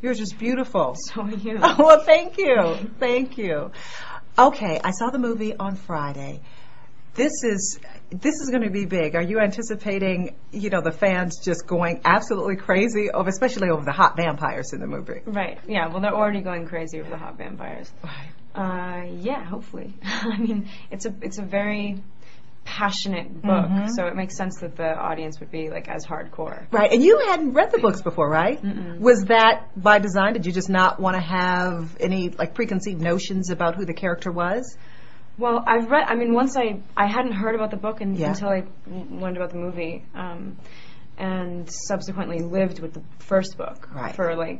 You're just beautiful. So are you. Oh, well, thank you. Thank you. Okay, I saw the movie on Friday. This is going to be big. Are you anticipating, the fans just going absolutely crazy, especially over the hot vampires in the movie? Right. Yeah. Well, they're already going crazy over the hot vampires. Right. Yeah. Hopefully. I mean, it's a very passionate book, so it makes sense that the audience would be like as hardcore. Right. And you hadn't read the books before, right? Mm-mm. Was that by design? Did you just not want to have any preconceived notions about who the character was? Well, once I hadn't heard about the book until I learned about the movie, and subsequently lived with the first book for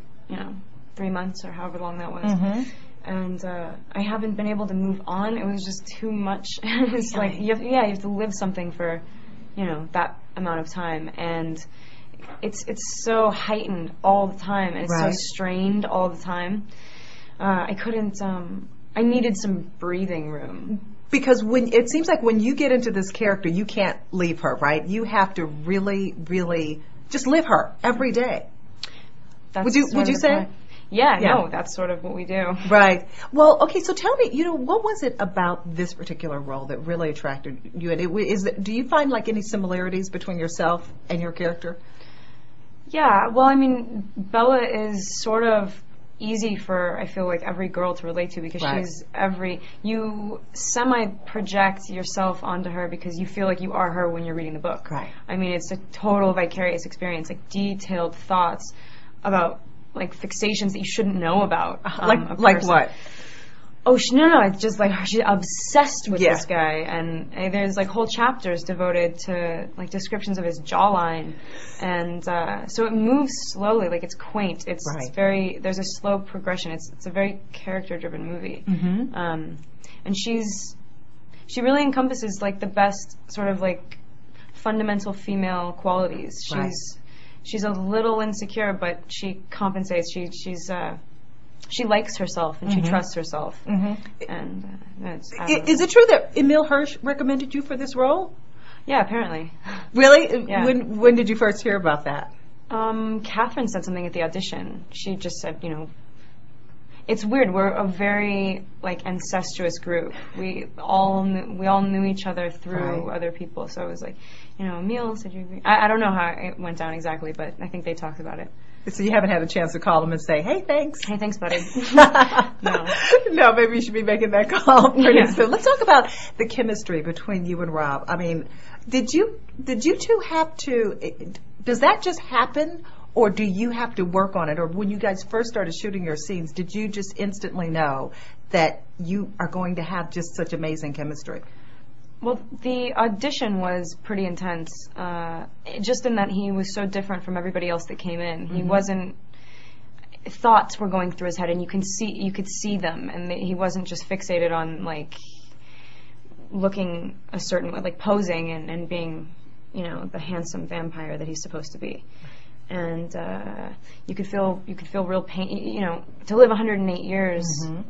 3 months or however long that was. Mm-hmm. And I haven't been able to move on. It was just too much. It's like you have to live something for, that amount of time, and it's so heightened all the time, and it's so strained all the time. I couldn't. I needed some breathing room. Because it seems like when you get into this character, you can't leave her, right? You have to really, really just live her every day. Would you say? Point. Yeah, no, that's sort of what we do. Right. Well, okay, so tell me, what was it about this particular role that really attracted you? And do you find any similarities between yourself and your character? Yeah, well, I mean, Bella is sort of easy for, I feel like, every girl to relate to, because you semi-project yourself onto her because you feel like you are her when you're reading the book. Right. I mean, it's a total vicarious experience, detailed thoughts about fixations that you shouldn't know about. Like what? Oh, no, it's just she's obsessed with this guy, and there's whole chapters devoted to descriptions of his jawline, and so it moves slowly, it's quaint. It's very, there's a slow progression. It's a very character-driven movie, and she really encompasses the best sort of fundamental female qualities. She's a little insecure, but she compensates. She likes herself, and she trusts herself. And is it true that Emile Hirsch recommended you for this role? Yeah, apparently. Really? Yeah. When did you first hear about that? Catherine said something at the audition. She just said, it's weird. We're a very incestuous group. We all knew each other through other people. So it was Emile said you agree. I don't know how it went down exactly, but I think they talked about it. So you haven't had a chance to call him and say, "Hey, thanks." Hey, thanks, buddy. No, maybe you should be making that call pretty soon. Let's talk about the chemistry between you and Rob. I mean, did you two have to? Does that just happen, or do you have to work on it? Or when you guys first started shooting your scenes, did you just instantly know that you are going to have just such amazing chemistry? Well, the audition was pretty intense, just in that he was so different from everybody else that came in. He wasn't. Thoughts were going through his head, and you could see them, and he wasn't just fixated on looking a certain way, posing and being, the handsome vampire that he's supposed to be. And you could feel real pain. To live 108 years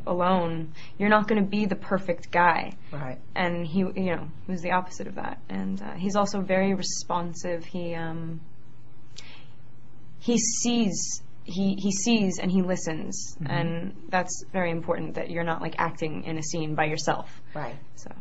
alone, you're not going to be the perfect guy. Right. And he was the opposite of that. And he's also very responsive. He sees and he listens, and that's very important. That you're not acting in a scene by yourself. Right. So.